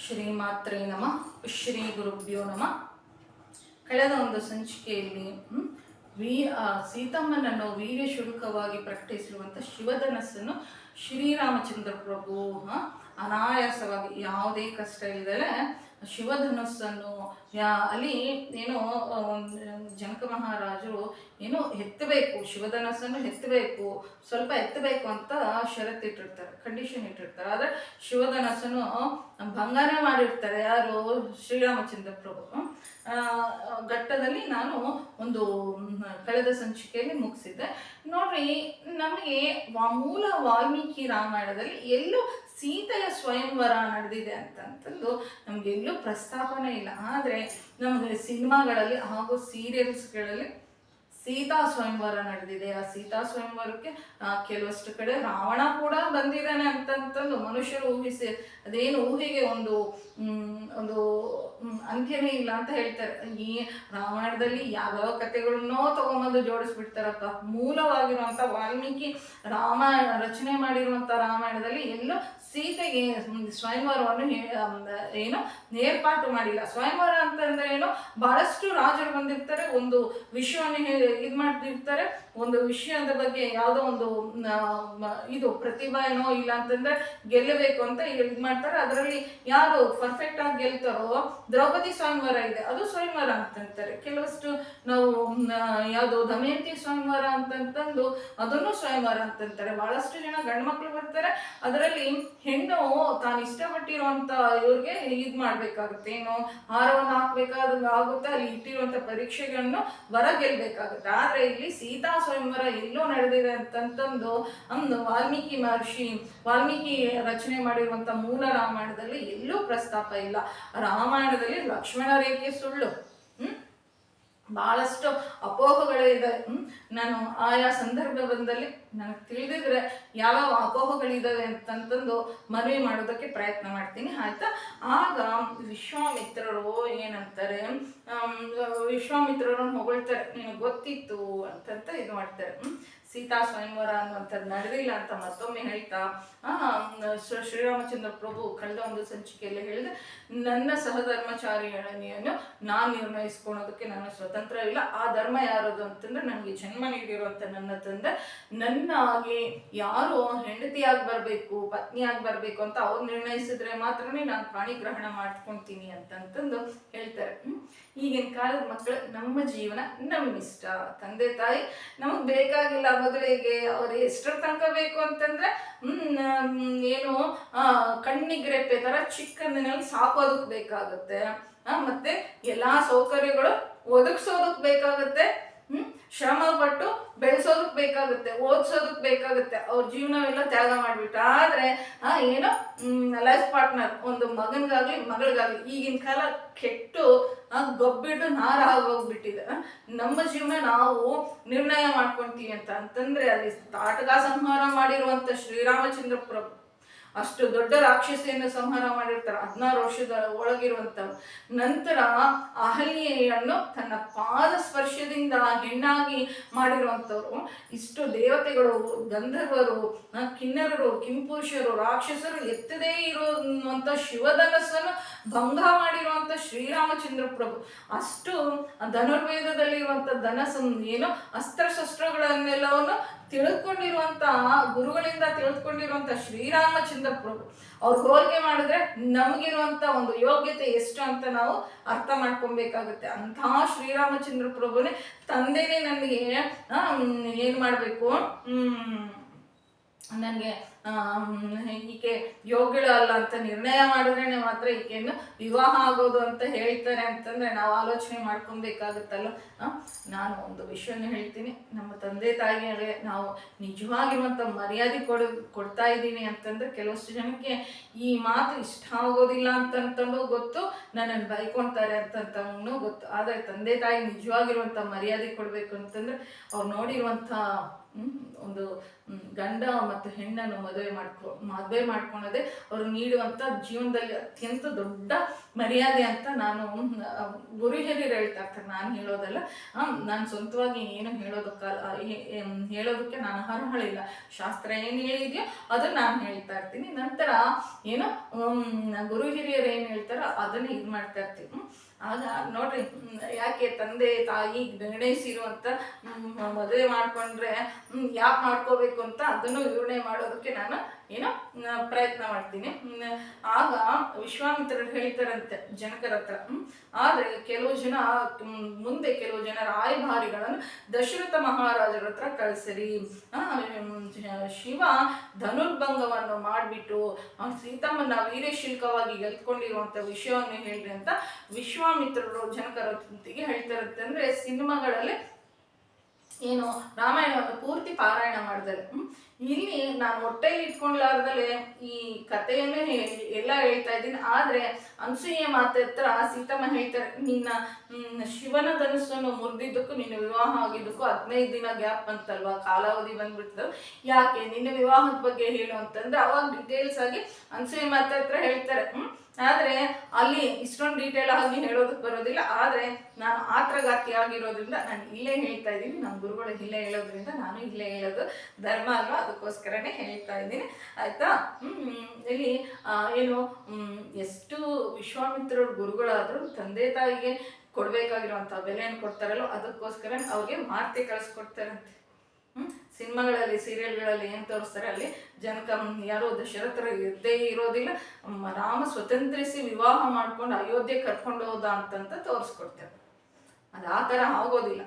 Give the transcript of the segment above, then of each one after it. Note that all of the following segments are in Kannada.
ಶ್ರೀಮಾತ್ರೇ ನಮಃ. ಶ್ರೀ ಗುರುಭ್ಯೋ ನಮಃ. ಕಳೆದ ಒಂದು ಸಂಚಿಕೆಯಲ್ಲಿ ಸೀತಮ್ಮನನ್ನು ವೀರ್ಯ ಶುಲ್ಕವಾಗಿ ಪ್ರಕಟಿಸಿರುವಂಥ ಶಿವಧನಸ್ಸನ್ನು ಶ್ರೀರಾಮಚಂದ್ರ ಪ್ರಭು ಅನಾಯಾಸವಾಗಿ ಯಾವುದೇ ಕಷ್ಟ ಇಲ್ಲದೆ ಶಿವಧನುಸ್ಸನ್ನು ಅಲ್ಲಿ ಏನೋ ಜನಕ ಮಹಾರಾಜರು ಏನೋ ಎತ್ತಬೇಕು, ಶಿವಧನಸ್ಸನ್ನು ಎತ್ತಬೇಕು, ಸ್ವಲ್ಪ ಎತ್ತಬೇಕು ಅಂತ ಷರತ್ತಿಟ್ಟಿರ್ತಾರೆ, ಕಂಡೀಷನ್ ಇಟ್ಟಿರ್ತಾರೆ. ಆದರೆ ಶಿವಧನಸ್ಸನ್ನು ಭಂಗನೇ ಮಾಡಿರ್ತಾರೆ ಯಾರು? ಶ್ರೀರಾಮಚಂದ್ರ ಪ್ರಭು. ಘಟ್ಟದಲ್ಲಿ ನಾನು ಒಂದು ಕಳೆದ ಸಂಚಿಕೆಯಲ್ಲಿ ಮುಗಿಸಿದ್ದೆ. ನೋಡ್ರಿ, ನಮಗೆ ಮೂಲ ವಾಲ್ಮೀಕಿ ರಾಮಾಯಣದಲ್ಲಿ ಎಲ್ಲೂ ಸೀತೆಯ ಸ್ವಯಂವರ ನಡೆದಿದೆ ಅಂತಂದು ನಮಗೆಲ್ಲೂ ಪ್ರಸ್ತಾಪನೆ ಇಲ್ಲ. ಆದರೆ ನಮಗೆ ಸಿನಿಮಾಗಳಲ್ಲಿ ಹಾಗೂ ಸೀರಿಯಲ್ಸ್ಗಳಲ್ಲಿ ಸೀತಾ ಸ್ವಯಂವರ ನಡೆದಿದೆ. ಆ ಸೀತಾ ಸ್ವಯಂವರಕ್ಕೆ ಕೆಲವಷ್ಟು ಕಡೆ ರಾವಣ ಕೂಡ ಬಂದಿದ್ದಾನೆ ಅಂತಂತಂದು ಮನುಷ್ಯರು ಊಹಿಸಿ, ಅದೇನು ಊಹೆಗೆ ಒಂದು ಅಂತ್ಯನೇ ಇಲ್ಲ ಅಂತ ಹೇಳ್ತಾರೆ. ಈ ರಾಮಾಯಣದಲ್ಲಿ ಯಾವ್ಯಾವ ಕಥೆಗಳನ್ನೋ ತಗೊಂಬಂದು ಜೋಡಿಸ್ಬಿಡ್ತಾರಪ್ಪ. ಮೂಲವಾಗಿರುವಂಥ ವಾಲ್ಮೀಕಿ ರಚನೆ ಮಾಡಿರುವಂಥ ರಾಮಾಯಣದಲ್ಲಿ ಎಲ್ಲೋ ಸೀತೆಗೆ ಸ್ವಯಂವರವನ್ನು ಏನೋ ಏರ್ಪಾಟು ಮಾಡಿಲ್ಲ. ಸ್ವಯಂವರ ಅಂತಂದ್ರೆ ಏನೋ ಬಹಳಷ್ಟು ರಾಜರು ಬಂದಿರ್ತಾರೆ, ಒಂದು ವಿಷಯವನ್ನು ಇದು ಮಾಡ್ತಿರ್ತಾರೆ, ಒಂದು ವಿಷಯದ ಬಗ್ಗೆ ಯಾವುದೋ ಒಂದು ಇದು ಪ್ರತಿಭಾ ಏನೋ ಇಲ್ಲ ಅಂತಂದ್ರೆ ಗೆಲ್ಲಬೇಕು ಅಂತ ಇದು ಮಾಡ್ತಾರೆ. ಅದರಲ್ಲಿ ಯಾರು ಪರ್ಫೆಕ್ಟ್ ಆಗಿ ಗೆಲ್ತಾರೋ, ದ್ರೌಪದಿ ಸ್ವಯಂವರ ಇದೆ, ಅದು ಸ್ವಯಂವರ ಅಂತಂತಾರೆ. ಕೆಲವಷ್ಟು ನಾವು ಯಾವುದು ದಮಯಂತಿ ಸ್ವಯಂವರ ಅಂತಂತಂದು ಅದನ್ನು ಸ್ವಯಂವರ ಅಂತಂತಾರೆ. ಬಹಳಷ್ಟು ಜನ ಗಂಡು ಮಕ್ಕಳು ಬರ್ತಾರೆ, ಅದರಲ್ಲಿ ಹೆಣ್ಣು ತಾನು ಇಷ್ಟಪಟ್ಟಿರುವಂತ ಇವ್ರಿಗೆ ಇದು ಮಾಡ್ಬೇಕಾಗುತ್ತೆ, ಏನು ಹಾರವನ್ನು ಹಾಕ್ಬೇಕಾದಂಗ ಆಗುತ್ತೆ, ಅಲ್ಲಿ ಇಟ್ಟಿರುವಂತ ಪರೀಕ್ಷೆಗಳನ್ನು ವರ ಗೆಲ್ಬೇಕಾಗುತ್ತೆ. ಆದ್ರೆ ಇಲ್ಲಿ ಸೀತಾ ಸ್ವಯಂವರ ಎಲ್ಲೋ ನಡೆದಿದೆ ಅಂತಂತಂದು ವಾಲ್ಮೀಕಿ ರಚನೆ ಮಾಡಿರುವಂತ ಮೂಲ ರಾಮಾಯಣದಲ್ಲಿ ಎಲ್ಲೂ ಪ್ರಸ್ತಾಪ ಇಲ್ಲ. ರಾಮಾಯಣದಲ್ಲಿ ಲಕ್ಷ್ಮಣ ರೇಖೆ ಸುಳ್ಳು, ಬಹಳಷ್ಟು ಅಪೋಹಗಳಿದೆ. ನಾನು ಆಯಾ ಸಂದರ್ಭ ಬಂದಲ್ಲಿ ನನಗೆ ತಿಳಿದಿದ್ರೆ ಯಾವ್ಯಾವ ಅಪೋಹಗಳಿದಾವೆ ಅಂತಂತಂದು ಮನವಿ ಮಾಡೋದಕ್ಕೆ ಪ್ರಯತ್ನ ಮಾಡ್ತೀನಿ, ಆಯ್ತಾ? ಆಗ ವಿಶ್ವಾಮಿತ್ರರು ಏನಂತಾರೆ, ವಿಶ್ವಾಮಿತ್ರರನ್ನು ಹೊಗಳ್ತಾರೆ, ನಿನಗೆ ಗೊತ್ತಿತ್ತು ಅಂತಂತ ಇದು ಮಾಡ್ತಾರೆ. ಸೀತಾ ಸ್ವಯಂವರ ಅನ್ನುವಂಥದ್ದು ನಡೆದಿಲ್ಲ ಅಂತ ಮತ್ತೊಮ್ಮೆ ಹೇಳ್ತಾ ಶ್ರೀರಾಮಚಂದ್ರ ಪ್ರಭು ಕಳೆದ ಒಂದು ಸಂಚಿಕೆಯಲ್ಲಿ ಹೇಳಿದೆ, ನನ್ನ ಸಹಧರ್ಮಚಾರಿಯನ್ನು ನಾನು ನಿರ್ಣಯಿಸ್ಕೊಳೋದಕ್ಕೆ ನಾನು ಸ್ವತಂತ್ರ ಇಲ್ಲ. ಆ ಧರ್ಮ ಯಾರದು ಅಂತಂದ್ರೆ ನನಗೆ ಜನ್ಮ ನೀಡಿರುವಂಥ ನನ್ನ ತಂದೆ, ನನ್ನಾಗಿ ಯಾರು ಹೆಂಡತಿಯಾಗಿ ಬರಬೇಕು, ಪತ್ನಿಯಾಗಿ ಬರಬೇಕು ಅಂತ ಅವ್ರು ನಿರ್ಣಯಿಸಿದ್ರೆ ಮಾತ್ರನೇ ನಾನು ಪ್ರಾಣಿಗ್ರಹಣ ಮಾಡ್ಕೊಳ್ತೀನಿ ಅಂತಂತಂದು ಹೇಳ್ತಾರೆ. ಈಗಿನ ಕಾಲದ ಮಕ್ಕಳು ನಮ್ಮ ಜೀವನ ನಮ್ಮಿಷ್ಟ, ತಂದೆ ತಾಯಿ ನಮಗೆ ಬೇಕಾಗಿಲ್ಲ ಮದುವೆಗೆ, ಅವ್ರು ಎಷ್ಟರ ತನಕ ಬೇಕು ಅಂತಂದ್ರೆ ಏನು ಕಣ್ಣಿಗ್ರೆಪ್ಪೆ ತರ ಚಿಕ್ಕಂದಿನಲ್ಲಿ ಸಾಕೋದಕ್ಕೆ ಬೇಕಾಗುತ್ತೆ, ಮತ್ತೆ ಎಲ್ಲಾ ಸೌಕರ್ಯಗಳು ಒದಗಿಸೋದಕ್ ಬೇಕಾಗುತ್ತೆ, ಶ್ರಮ ಪಟ್ಟು ಬೆಳೆಸೋದಕ್ ಬೇಕಾಗುತ್ತೆ, ಓದಿಸೋದಕ್ ಬೇಕಾಗುತ್ತೆ, ಅವ್ರ ಜೀವನವೆಲ್ಲ ತ್ಯಾಗ ಮಾಡ್ಬಿಟ್ಟು. ಆದ್ರೆ ಏನೋ ಲೈಫ್ ಪಾರ್ಟ್ನರ್ ಒಂದು ಮಗನಿಗಾಗ್ಲಿ ಮಗಳಿಗಾಗ್ಲಿ ಈಗಿನ ಕಾಲ ಕೆಟ್ಟು ಗೊಬ್ಬಿಟ್ಟು ನಾರ ಆಗೋಗ್ಬಿಟ್ಟಿದೆ. ನಮ್ಮ ಜೀವನ ನಾವು ನಿರ್ಣಯ ಮಾಡ್ಕೊಂತೀವಿ ಅಂತಂದ್ರೆ ಅಲ್ಲಿ ತಾಟಕ ಸಂಹಾರ ಮಾಡಿರುವಂತ ಶ್ರೀರಾಮಚಂದ್ರ ಪ್ರಭು ಅಷ್ಟು ದೊಡ್ಡ ರಾಕ್ಷಸಿಯನ್ನು ಸಂಹಾರ ಮಾಡಿರ್ತಾರೆ, 16 ವರ್ಷದ ಒಳಗಿರುವಂತ. ನಂತರ ಅಹಲ್ಯೆಯನ್ನು ತನ್ನ ಪಾದ ಸ್ಪರ್ಶದಿಂದ ಹೆಣ್ಣಾಗಿ ಮಾಡಿರುವಂಥವ್ರು. ಇಷ್ಟು ದೇವತೆಗಳು, ಗಂಧರ್ವರು, ಕಿನ್ನರರು, ಕಿಂಪುರುಷರು, ರಾಕ್ಷಸರು ಎತ್ತದೇ ಇರುವಂತ ಶಿವಧನಸ್ಸನ್ನು ಭಂಗ ಮಾಡಿರುವಂತ ಶ್ರೀರಾಮಚಂದ್ರ ಪ್ರಭು. ಅಷ್ಟು ಧನುರ್ವೇದದಲ್ಲಿರುವಂತ ಏನೋ ಅಸ್ತ್ರಶಸ್ತ್ರಗಳನ್ನೆಲ್ಲವನ್ನು ತಿಳಿದುಕೊಂಡಿರುವಂತ ಗುರುಗಳಿಂದ ತಿಳಿದುಕೊಂಡಿರುವಂತ ಶ್ರೀರಾಮಚಂದ್ರ ಪ್ರಭು ಅವ್ರು ಹೋಲಿಕೆ ಮಾಡಿದ್ರೆ ನಮಗಿರುವಂತ ಒಂದು ಯೋಗ್ಯತೆ ಎಷ್ಟು ಅಂತ ನಾವು ಅರ್ಥ ಮಾಡ್ಕೊಬೇಕಾಗುತ್ತೆ. ಅಂತಹ ಶ್ರೀರಾಮಚಂದ್ರ ಪ್ರಭುನೇ ತಂದೆನೇ ನನಗೆ ಏನ್ ಮಾಡ್ಬೇಕು, ನನಗೆ ಈಕೆ ಯೋಗ್ಯಳು ಅಲ್ಲ ಅಂತ ನಿರ್ಣಯ ಮಾಡಿದ್ರೇನೆ ಮಾತ್ರ ಈಕೆಯನ್ನು ವಿವಾಹ ಆಗೋದು ಅಂತ ಹೇಳ್ತಾರೆ ಅಂತಂದ್ರೆ ನಾವು ಆಲೋಚನೆ ಮಾಡ್ಕೊಬೇಕಾಗುತ್ತಲ್ಲ. ನಾನು ಒಂದು ವಿಷಯನ ಹೇಳ್ತೀನಿ, ನಮ್ಮ ತಂದೆ ತಾಯಿಗೆ ನಾವು ನಿಜವಾಗಿರುವಂಥ ಮರ್ಯಾದೆ ಕೊಡ್ತಾ ಇದ್ದೀನಿ ಅಂತಂದ್ರೆ ಕೆಲವಷ್ಟು ಜನಕ್ಕೆ ಈ ಮಾತು ಇಷ್ಟ ಆಗೋದಿಲ್ಲ ಅಂತಂತಂದು ಗೊತ್ತು, ನನ್ನನ್ನು ಬೈಕೊಳ್ತಾರೆ ಅಂತಂತನೂ ಗೊತ್ತು. ಆದರೆ ತಂದೆ ತಾಯಿ ನಿಜವಾಗಿರುವಂಥ ಮರ್ಯಾದೆ ಕೊಡಬೇಕು ಅಂತಂದ್ರೆ ಅವ್ರು ನೋಡಿರುವಂಥ ಒಂದು ಗಂಡ ಮತ್ತು ಹೆಣ್ಣನ್ನು ಮದುವೆ ಮಾಡ್ಕೊಳೋದೇ ಅವರು ನೀಡುವಂಥ ಜೀವನದಲ್ಲಿ ಅತ್ಯಂತ ದೊಡ್ಡ ಮರ್ಯಾದೆ ಅಂತ ನಾನು ಗುರು ಹಿರಿಯರು ಹೇಳ್ತಾ ಇರ್ತಾರೆ, ನಾನು ಹೇಳೋದಲ್ಲ. ನಾನು ಸ್ವಂತವಾಗಿ ಏನು ಹೇಳೋದಕ್ಕೆ ನಾನು ಅರ್ಹಳಿಲ್ಲ. ಶಾಸ್ತ್ರ ಏನು ಹೇಳಿದೆಯೋ ಅದನ್ನು ನಾನು ಹೇಳ್ತಾ ಇರ್ತೀನಿ. ನಂತರ ಏನು ಗುರು ಹಿರಿಯರು ಏನು ಹೇಳ್ತಾರೋ ಅದನ್ನು ಇದು ಮಾಡ್ತಾ ಇರ್ತೀನಿ. ಆಗ ನೋಡ್ರಿ, ಯಾಕೆ ತಂದೆ ತಾಯಿ ನಿರ್ಣಯಿಸಿರುವಂಥ ಮದುವೆ ಮಾಡ್ಕೊಂಡ್ರೆ ಯಾಕೆ ಮಾಡ್ಕೋಬೇಕು ಅಂತ ಅದನ್ನು ವಿವರಣೆ ಮಾಡೋದಕ್ಕೆ ನಾನು ಪ್ರಯತ್ನ ಮಾಡ್ತೀನಿ. ಆಗ ವಿಶ್ವಾಮಿತ್ರರು ಹೇಳ್ತಾರಂತೆ ಜನಕರ ಹತ್ರ. ಆದರೆ ಕೆಲವು ಜನ ರಾಯಭಾರಿಗಳನ್ನು ದಶರಥ ಮಹಾರಾಜರ ಹತ್ರ ಕಳಿಸಿರಿ. ಶಿವ ಧನುರ್ಭಂಗವನ್ನು ಮಾಡಿಬಿಟ್ಟು ಸೀತಮ್ಮನ ವೀರಶಿಲ್ಕವಾಗಿ ಗೆಲ್ತ್ಕೊಂಡಿರುವಂಥ ವಿಷಯವನ್ನು ಹೇಳ್ರಿ ಅಂತ ವಿಶ್ವಾಮಿತ್ರರು ಜನಕರ ಹೊತ್ತಿಗೆ ಹೇಳ್ತಾರಂತೆ. ಅಂದ್ರೆ ಸಿನಿಮಾಗಳಲ್ಲಿ ರಾಮಾಯಣವನ್ನು ಪೂರ್ತಿ ಪಾರಾಯಣ ಮಾಡಿದರೆ ಇಲ್ಲಿ ನಾನು ಹೊಟ್ಟೆಯಲ್ಲಿ ಇಟ್ಕೊಂಡ್ಲಾರ್ದಲೆ ಈ ಕಥೆಯನ್ನೇ ಎಲ್ಲ ಹೇಳ್ತಾ ಇದ್ದೀನಿ. ಆದ್ರೆ ಅನಸೂಯ ಮಾತ್ರ ಸೀತಮ್ಮ ಹೇಳ್ತಾರೆ, ನಿನ್ನ ಶಿವನ ಧನಸ್ಸನ್ನು ಮುರಿದಿದ್ದಕ್ಕೂ ನಿನ್ನ ವಿವಾಹ ಆಗಿದ್ದಕ್ಕೂ 15 ದಿನ ಗ್ಯಾಪ್ ಅಂತಲ್ವಾ, ಕಾಲಾವಧಿ ಬಂದ್ಬಿಡ್ತದೆ, ಯಾಕೆ ನಿನ್ನ ವಿವಾಹದ ಬಗ್ಗೆ ಹೇಳು ಅಂತಂದ್ರೆ ಅವಾಗ ಡೀಟೇಲ್ಸ್ ಆಗಿ ಅನಸೂಯ ಮಾತ್ರ ಹೇಳ್ತಾರೆ. ಆದರೆ ಅಲ್ಲಿ ಇಷ್ಟೊಂದು ಡೀಟೇಲ್ ಆಗಿ ಹೇಳೋದಕ್ಕೆ ಬರೋದಿಲ್ಲ. ಆದರೆ ನಾನು ಆತ್ರಗಾತಿ ಆಗಿರೋದ್ರಿಂದ ನಾನು ಇಲ್ಲೇ ಹೇಳ್ತಾ ಇದ್ದೀನಿ. ನಮ್ಮ ಗುರುಗಳು ಇಲ್ಲೇ ಹೇಳೋದ್ರಿಂದ ನಾನು ಇಲ್ಲೇ ಹೇಳೋದು ಧರ್ಮ ಅಲ್ವಾ, ಅದಕ್ಕೋಸ್ಕರನೇ ಹೇಳ್ತಾ ಇದ್ದೀನಿ, ಆಯ್ತಾ. ಇಲ್ಲಿ ಎಷ್ಟು ವಿಶ್ವಾಮಿತ್ರರ ಗುರುಗಳಾದರೂ ತಂದೆ ತಾಯಿಗೆ ಕೊಡ್ಬೇಕಾಗಿರುವಂಥ ಬೆಲೆಯನ್ನು ಕೊಡ್ತಾರಲ್ಲೋ ಅದಕ್ಕೋಸ್ಕರ ಅವ್ರಿಗೆ ಮಾರ್ತೆ ಕಳಿಸ್ಕೊಡ್ತಾರಂತೆ. ಸಿನಿಮಾಗಳಲ್ಲಿ ಸೀರಿಯಲ್ಗಳಲ್ಲಿ ಏನು ತೋರಿಸ್ತಾರೆ, ಅಲ್ಲಿ ಜನಕ ಯಾರೋ ದಶರಥರ ಇದ್ದೇ ಇರೋದಿಲ್ಲ, ರಾಮ ಸ್ವತಂತ್ರಿಸಿ ವಿವಾಹ ಮಾಡ್ಕೊಂಡು ಅಯೋಧ್ಯೆ ಕರ್ಕೊಂಡು ಹೋದ ಅಂತ ತೋರಿಸ್ಕೊಡ್ತಾರೆ. ಅದು ಆ ಥರ ಆಗೋದಿಲ್ಲ,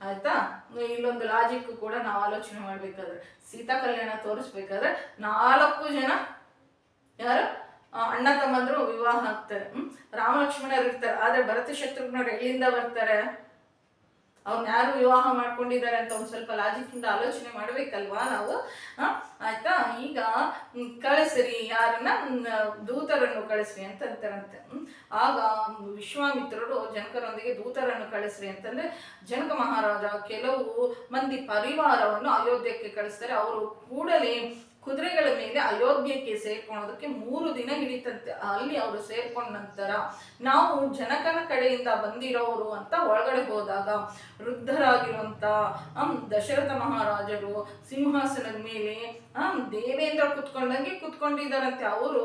ಆಯ್ತಾ. ಇಲ್ಲೊಂದು ಲಾಜಿಕ್ ಕೂಡ ನಾವು ಆಲೋಚನೆ ಮಾಡ್ಬೇಕಾದ್ರೆ, ಸೀತಾ ಕಲ್ಯಾಣ ತೋರಿಸ್ಬೇಕಾದ್ರೆ 4 ಜನ ಯಾರು ಅಣ್ಣ ತಮ್ಮಂದ್ರು ವಿವಾಹ ಆಗ್ತಾರೆ, ರಾಮ ಲಕ್ಷ್ಮಣರು ಇರ್ತಾರೆ. ಆದ್ರೆ ಭರತ ಶತ್ರುಘ್ನರು ಎಲ್ಲಿಂದ ಬರ್ತಾರೆ, ಅವ್ರನ್ನ ಯಾರು ವಿವಾಹ ಮಾಡ್ಕೊಂಡಿದ್ದಾರೆ ಅಂತ ಒಂದು ಸ್ವಲ್ಪ ಲಾಜಿಕ್ ಇಂದ ಆಲೋಚನೆ ಮಾಡ್ಬೇಕಲ್ವಾ ನಾವು, ಆಯ್ತಾ. ಈಗ ಕಳಿಸ್ರಿ, ಯಾರನ್ನ ದೂತರನ್ನು ಕಳಿಸ್ರಿ ಅಂತ ಅಂತಾರಂತೆ. ಆಗ ವಿಶ್ವಾಮಿತ್ರರು ಜನಕರೊಂದಿಗೆ ದೂತರನ್ನು ಕಳಿಸ್ರಿ ಅಂತಂದ್ರೆ ಜನಕ ಮಹಾರಾಜ ಕೆಲವು ಮಂದಿ ಪರಿವಾರವನ್ನು ಅಯೋಧ್ಯಕ್ಕೆ ಕಳಿಸ್ತಾರೆ. ಅವರು ಕೂಡಲೇ ಕುದುರೆಗಳ ಮೇಲೆ ಅಯೋಧ್ಯಕ್ಕೆ ಸೇರ್ಕೊಳ್ಳೋದಕ್ಕೆ 3 ದಿನ ಹಿಡಿತಂತೆ. ಅಲ್ಲಿ ಅವರು ಸೇರ್ಕೊಂಡ ನಂತರ ನಾವು ಜನಕನ ಕಡೆಯಿಂದ ಬಂದಿರೋರು ಅಂತ ಒಳಗಡೆ ಹೋದಾಗ ವೃದ್ಧರಾಗಿರುವಂತ ದಶರಥ ಮಹಾರಾಜರು ಸಿಂಹಾಸನದ ಮೇಲೆ ದೇವೇಂದ್ರ ಕುತ್ಕೊಂಡಂಗೆ ಕುತ್ಕೊಂಡಿದ್ದಾರಂತೆ. ಅವರು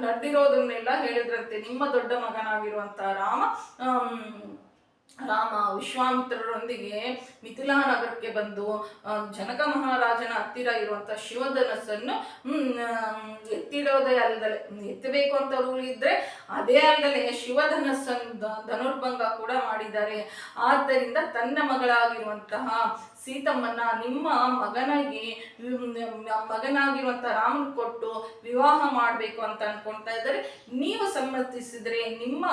ನಡೆದಿರೋದನ್ನೆಲ್ಲ ಹೇಳಿದ್ರಂತೆ. ನಿಮ್ಮ ದೊಡ್ಡ ಮಗನಾಗಿರುವಂತ ರಾಮ ವಿಶ್ವಾಮಿತ್ರರೊಂದಿಗೆ ಮಿಥಿಲಾ ನಗರಕ್ಕೆ ಬಂದು ಜನಕ ಮಹಾರಾಜನ ಹತ್ತಿರ ಇರುವಂತ ಶಿವಧನಸ್ಸನ್ನು ಎತ್ತಿಡೋದೇ ಅಲ್ಲದಲೆ, ಎತ್ತಬೇಕು ಅಂತ ರೂಲ್ ಇದ್ರೆ ಅದೇ ಅಲ್ಲದಲೆ ಶಿವಧನಸ್ಸನ್ನು ಧನುರ್ಭಂಗ ಕೂಡ ಮಾಡಿದ್ದಾರೆ. ಆದ್ದರಿಂದ ತನ್ನ ಮಗಳಾಗಿರುವಂತಹ ಸೀತಮ್ಮನ್ನ ನಿಮ್ಮ ಮಗನಾಗಿರುವಂತ ರಾಮನ್ ಕೊಟ್ಟು ವಿವಾಹ ಮಾಡಬೇಕು ಅಂತ ಅನ್ಕೊಳ್ತಾ ಇದ್ದಾರೆ. ನೀವು ಸಮ್ಮತಿಸಿದ್ರೆ ನಿಮ್ಮ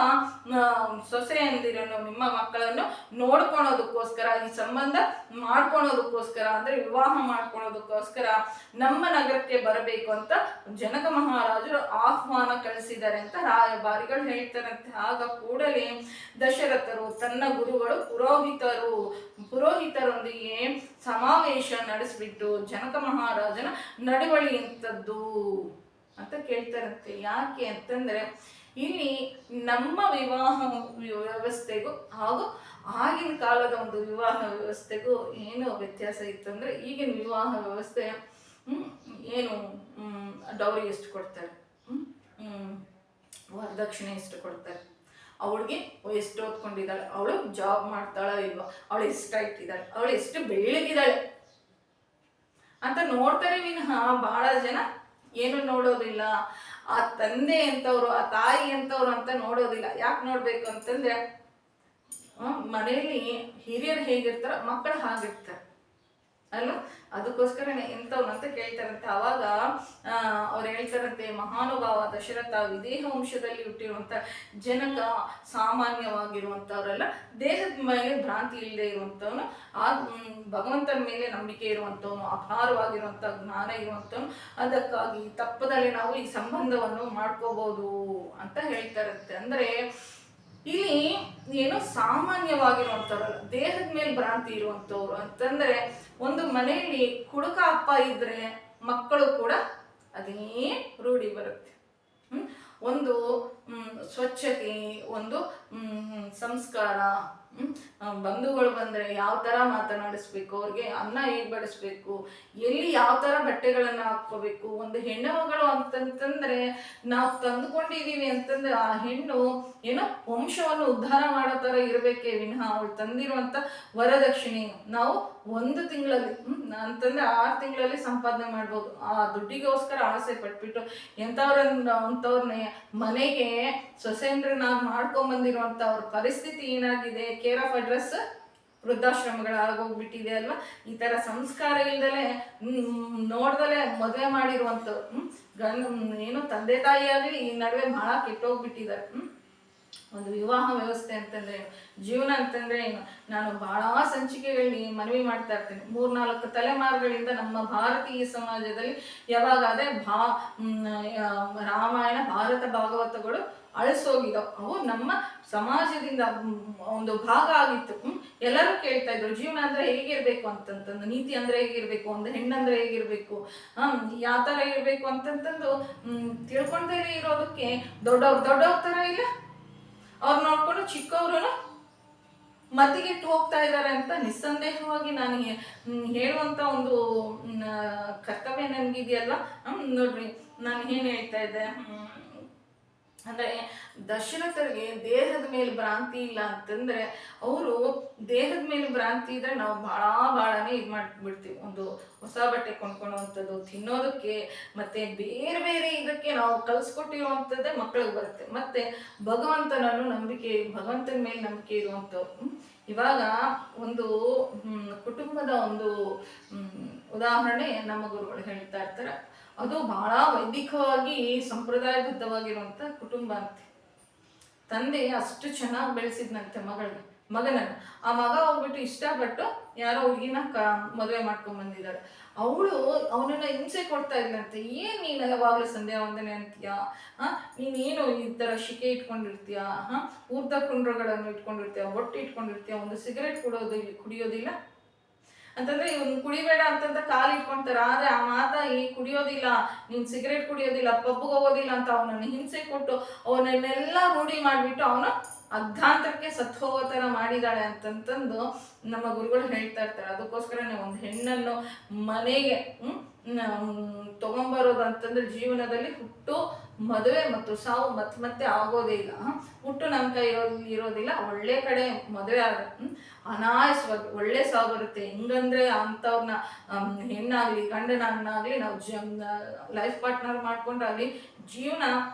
ಸೊಸೆಯಂದಿರನ್ನು, ನಿಮ್ಮ ಮಕ್ಕಳನ್ನು ನೋಡ್ಕೊಳೋದಕ್ಕೋಸ್ಕರ, ಈ ಸಂಬಂಧ ಮಾಡ್ಕೊಳೋದಕ್ಕೋಸ್ಕರ, ಅಂದ್ರೆ ವಿವಾಹ ಮಾಡ್ಕೊಳೋದಕ್ಕೋಸ್ಕರ ನಮ್ಮ ನಗರಕ್ಕೆ ಬರಬೇಕು ಅಂತ ಜನಕ ಮಹಾರಾಜರು ಆಹ್ವಾನ ಕಳಿಸಿದ್ದಾರೆ ಅಂತ ರಾಯಭಾರಿಗಳು ಹೇಳ್ತಾರಂತೆ. ಆಗ ಕೂಡಲೇ ದಶರಥರು ತನ್ನ ಗುರುಗಳು ಪುರೋಹಿತರೊಂದಿಗೆ ಸಮಾವೇಶ ನಡೆಸಿಬಿಟ್ಟು ಜನಕ ಮಹಾರಾಜನ ನಡವಳಿ ಎಂಥದ್ದು ಅಂತ ಕೇಳ್ತಾರಂತೆ. ಯಾಕೆ ಅಂತಂದ್ರೆ ಇಲ್ಲಿ ನಮ್ಮ ವಿವಾಹ ವ್ಯವಸ್ಥೆಗೂ ಹಾಗೂ ಆಗಿನ ಕಾಲದ ಒಂದು ವಿವಾಹ ವ್ಯವಸ್ಥೆಗೂ ಏನು ವ್ಯತ್ಯಾಸ ಇತ್ತು ಅಂದ್ರೆ, ಈಗಿನ ವಿವಾಹ ವ್ಯವಸ್ಥೆ ಡೌರಿ ಎಷ್ಟು ಕೊಡ್ತಾರೆ, ವರದಕ್ಷಿಣೆ ಎಷ್ಟು ಕೊಡ್ತಾರೆ, ಅವಳಿಗೆ ಎಷ್ಟು ಓದ್ಕೊಂಡಿದ್ದಾಳೆ, ಅವಳು ಜಾಬ್ ಮಾಡ್ತಾಳ ಇಲ್ವಾ, ಅವಳು ಎಷ್ಟು ಇಟ್ಟಿದ್ದಾಳೆ, ಅವಳು ಎಷ್ಟು ಬೆಳ್ಳಗಿದ್ದಾಳೆ ಅಂತ ನೋಡ್ತಾರೆ ವಿನಃ ಬಹಳ ಜನ ಏನು ನೋಡೋದಿಲ್ಲ. ಆ ತಂದೆ ಅಂತವ್ರು, ಆ ತಾಯಿ ಅಂತವ್ರು ಅಂತ ನೋಡೋದಿಲ್ಲ. ಯಾಕೆ ನೋಡ್ಬೇಕು ಅಂತಂದ್ರೆ ಮನೆಯಲ್ಲಿ ಹಿರಿಯರು ಹೇಗಿರ್ತಾರ ಮಕ್ಕಳು ಹಾಗಿರ್ತಾರೆ ಅಲ್ವಾ. ಅದಕ್ಕೋಸ್ಕರನೇ ಎಂಥವ್ರು ಅಂತ ಕೇಳ್ತಾರಂತೆ. ಅವಾಗ ಅವ್ರು ಹೇಳ್ತಾರಂತೆ, ಮಹಾನುಭಾವ ದಶರಥ ವಿದೇಹ ವಂಶದಲ್ಲಿ ಹುಟ್ಟಿರುವಂತ ಜನಕ ಸಾಮಾನ್ಯವಾಗಿರುವಂಥವ್ರಲ್ಲ, ದೇಹದ ಮೇಲೆ ಭ್ರಾಂತಿ ಇಲ್ಲದೆ ಇರುವಂಥವನು, ಭಗವಂತನ ಮೇಲೆ ನಂಬಿಕೆ ಇರುವಂಥವನು, ಅಪಾರವಾಗಿರುವಂಥ ಜ್ಞಾನ ಇರುವಂಥವನು. ಅದಕ್ಕಾಗಿ ತಪ್ಪದಲ್ಲಿ ನಾವು ಈ ಸಂಬಂಧವನ್ನು ಮಾಡ್ಕೋಬಹುದು ಅಂತ ಹೇಳ್ತಾರಂತೆ. ಅಂದ್ರೆ ಇಲ್ಲಿ ಏನೋ ಸಾಮಾನ್ಯವಾಗಿರುವಂಥವ್ರಲ್ಲ, ದೇಹದ ಮೇಲೆ ಭ್ರಾಂತಿ ಇರುವಂಥವ್ರು ಅಂತಂದ್ರೆ, ಒಂದು ಮನೆಯಲ್ಲಿ ಕುಡುಕ ಅಪ್ಪ ಇದ್ರೆ ಮಕ್ಕಳು ಕೂಡ ಅದೇ ರೂಢಿ ಬರುತ್ತೆ. ಒಂದು ಸ್ವಚ್ಛತೆ, ಒಂದು ಸಂಸ್ಕಾರ, ಬಂಧುಗಳು ಬಂದರೆ ಯಾವ ಥರ ಮಾತನಾಡಿಸ್ಬೇಕು, ಅವ್ರಿಗೆ ಅನ್ನ ಹೇಗೆ ಬಡಿಸ್ಬೇಕು, ಎಲ್ಲಿ ಯಾವ ಥರ ಬಟ್ಟೆಗಳನ್ನು ಹಾಕ್ಕೋಬೇಕು. ಒಂದು ಹೆಣ್ಣು ಮಗಳು ಅಂತಂತಂದ್ರೆ ನಾವು ತಂದುಕೊಂಡಿದ್ದೀವಿ ಅಂತಂದ್ರೆ ಆ ಹೆಣ್ಣು ಏನೋ ವಂಶವನ್ನು ಉದ್ಧಾರ ಮಾಡೋ ಥರ ಇರಬೇಕೇ ವಿನಃ ಅವಳು ತಂದಿರುವಂಥ ವರದಕ್ಷಿಣೆ ನಾವು 1 ತಿಂಗಳಲ್ಲಿ ಅಂತಂದ್ರೆ 6 ತಿಂಗಳಲ್ಲಿ ಸಂಪಾದನೆ ಮಾಡ್ಬೋದು. ಆ ದುಡ್ಡಿಗೋಸ್ಕರ ಆಸೆ ಪಟ್ಬಿಟ್ಟು ಅಂಥವ್ರನ್ನೇ ಮನೆಗೆ ಸೊಸೆಂದ್ರನ್ನಾಗಿ ಮಾಡ್ಕೊಂಬಂದಿರುವಂಥ ಅವ್ರ ಪರಿಸ್ಥಿತಿ ಏನಾಗಿದೆ, ಕೇರ್ ಆಫ್ ಅಡ್ರೆಸ್ ವೃದ್ಧಾಶ್ರಮಗಳಾಗೋಗ್ಬಿಟ್ಟಿದೆ ಅಲ್ವಾ. ಈ ಥರ ಸಂಸ್ಕಾರ ಇಲ್ದಲೆ ನೋಡ್ದಲೆ ಮದುವೆ ಮಾಡಿರುವಂಥವ್ರು ಏನು ತಂದೆ ತಾಯಿ ಆಗಲಿ ಈ ನಡುವೆ ಬಹಳ ಕೆಟ್ಟೋಗ್ಬಿಟ್ಟಿದ್ದಾರೆ. ಒಂದು ವಿವಾಹ ವ್ಯವಸ್ಥೆ ಅಂತಂದ್ರೆ ಜೀವನ ಅಂತಂದ್ರೆ ಏನು, ನಾನು ಬಹಳ ಸಂಚಿಕೆಗಳಲ್ಲಿ ಮನವಿ ಮಾಡ್ತಾ ಇರ್ತೀನಿ. 3-4 ತಲೆಮಾರುಗಳಿಂದ ನಮ್ಮ ಭಾರತೀಯ ಸಮಾಜದಲ್ಲಿ ಯಾವಾಗಾದ್ರೆ ರಾಮಾಯಣ ಭಾರತ ಭಾಗವತಗಳು ಅಳಿಸೋಗಿದಾವೆ. ಅವು ನಮ್ಮ ಸಮಾಜದಿಂದ ಒಂದು ಭಾಗ ಆಗಿತ್ತು. ಎಲ್ಲರೂ ಕೇಳ್ತಾ ಇದ್ರು ಜೀವನ ಅಂದ್ರೆ ಹೇಗಿರ್ಬೇಕು ಅಂತಂತಂದು, ನೀತಿ ಅಂದ್ರೆ ಹೇಗಿರ್ಬೇಕು, ಒಂದು ಹೆಣ್ಣಂದ್ರೆ ಹೇಗಿರ್ಬೇಕು, ಯಾವ ತರ ಇರ್ಬೇಕು ಅಂತಂತಂದು ತಿಳ್ಕೊಂಡೇ ಇರೋದಕ್ಕೆ ದೊಡ್ಡವ್ರ ತರ ಇಲ್ಲ, ಅವ್ರು ನೋಡ್ಕೊಂಡು ಚಿಕ್ಕವರು ಮದ್ದಿಗೆಟ್ಟು ಹೋಗ್ತಾ ಇದ್ದಾರೆ ಅಂತ ನಿಸ್ಸಂದೇಹವಾಗಿ ನಾನು ಹೇಳುವಂತ ಒಂದು ಕರ್ತವ್ಯ ನನಗಿದೆಯಲ್ವಾ. ನೋಡ್ರಿ, ನಾನು ಏನ್ ಹೇಳ್ತಾ ಇದ್ದೆ ಅಂದ್ರೆ, ದಶರಥರಿಗೆ ದೇಹದ ಮೇಲೆ ಭ್ರಾಂತಿ ಇಲ್ಲ ಅಂತಂದ್ರೆ, ಅವರು ದೇಹದ ಮೇಲೆ ಭ್ರಾಂತಿ ಇದ್ರೆ ನಾವು ಭಾಳನೇ ಇದು ಮಾಡಿಬಿಡ್ತೀವಿ. ಒಂದು ಹೊಸ ಬಟ್ಟೆ ಕೊಂಡ್ಕೊಳ್ಳುವಂಥದ್ದು, ತಿನ್ನೋದಕ್ಕೆ, ಮತ್ತೆ ಬೇರೆ ಬೇರೆ ಇದಕ್ಕೆ ನಾವು ಕಲಿಸ್ಕೊಟ್ಟಿರುವಂಥದ್ದೇ ಮಕ್ಕಳಿಗೆ ಬರುತ್ತೆ. ಮತ್ತೆ ಭಗವಂತನ ಮೇಲೆ ನಂಬಿಕೆ ಇರುವಂಥವ್ರು. ಇವಾಗ ಒಂದು ಕುಟುಂಬದ ಒಂದು ಉದಾಹರಣೆ ನಮ್ಮ ಗುರುಗಳು ಹೇಳ್ತಾ ಇರ್ತಾರೆ. ಅದು ಬಹಳ ವೈದಿಕವಾಗಿ ಸಂಪ್ರದಾಯಬದ್ಧವಾಗಿರುವಂಥ ಕುಟುಂಬ ಅಂತೆ. ತಂದೆ ಅಷ್ಟು ಚೆನ್ನಾಗಿ ಬೆಳೆಸಿದ್ನಂತೆ ಮಗನನ್ನು. ಆ ಮಗ ಹೋಗ್ಬಿಟ್ಟು ಇಷ್ಟಪಟ್ಟು ಯಾರೋ ಹುಡುಗಿನ ಮದುವೆ ಮಾಡ್ಕೊಂಡ್ ಬಂದಿದ್ದಾಳೆ. ಅವನನ್ನ ಹಿಂಸೆ ಕೊಡ್ತಾ ಇದ್ಲಂತೆ. ನೀನು ಯಾವಾಗಲೂ ಸಂಧ್ಯಾ ವಂದನೆ ಅಂತೀಯಾ, ನೀನೇನು ಈ ಥರ ಶಿಕೆ ಇಟ್ಕೊಂಡಿರ್ತೀಯ, ಊರ್ಧ ಕುಂಡ್ರಗಳನ್ನು ಇಟ್ಕೊಂಡಿರ್ತೀಯ, ಬೊಟ್ಟು ಇಟ್ಕೊಂಡಿರ್ತೀಯ, ಒಂದು ಸಿಗರೇಟ್ ಕುಡಿಯೋದಿಲ್ಲ ಅಂತಂದ್ರೆ ಇವ್ನು ಕುಡಿಬೇಡ ಅಂತಂತ ಕಾಲು ಇಟ್ಕೊಂತಾರ. ಆದ್ರೆ ಆ ಮಾತಾಯಿ ಕುಡಿಯೋದಿಲ್ಲ, ನೀನ್ ಸಿಗರೇಟ್ ಕುಡಿಯೋದಿಲ್ಲ, ಪಬ್ಗೆ ಹೋಗೋದಿಲ್ಲ ಅಂತ ಅವನನ್ನು ಹಿಂಸೆ ಕೊಟ್ಟು ಅವನನ್ನೆಲ್ಲ ರೂಢಿ ಮಾಡಿಬಿಟ್ಟು ಅವನು ಅರ್ಧಾಂತರಕ್ಕೆ ಸತ್ತು ಹೋಗೋ ಥರ ಮಾಡಿದಾಳೆ ಅಂತಂತಂದು ನಮ್ಮ ಗುರುಗಳು ಹೇಳ್ತಾ ಇರ್ತಾರೆ. ಅದಕ್ಕೋಸ್ಕರನೇ ಒಂದು ಹೆಣ್ಣನ್ನು ಮನೆಗೆ ತಗೊಂಬರೋದು ಅಂತಂದ್ರೆ ಜೀವನದಲ್ಲಿ ಹುಟ್ಟು, ಮದುವೆ ಮತ್ತು ಸಾವು ಮತ್ತೆ ಆಗೋದೇ ಇಲ್ಲ. ಹುಟ್ಟು ನಮ್ಮ ಕೈ ಇರೋದಿಲ್ಲ. ಒಳ್ಳೆ ಕಡೆ ಮದುವೆ ಆಗ ಅನಾಯಾಸವಾಗಿ ಒಳ್ಳೆ ಸಾವು ಬರುತ್ತೆ. ಹೆಂಗಂದ್ರೆ ಅಂಥವ್ರನ್ನ ಹೆಣ್ಣಾಗ್ಲಿ ಗಂಡನಾಗ್ಲಿ ನಾವು ಲೈಫ್ ಪಾರ್ಟ್ನರ್ ಮಾಡ್ಕೊಂಡ್ರಾಗ್ಲಿ ಜೀವನ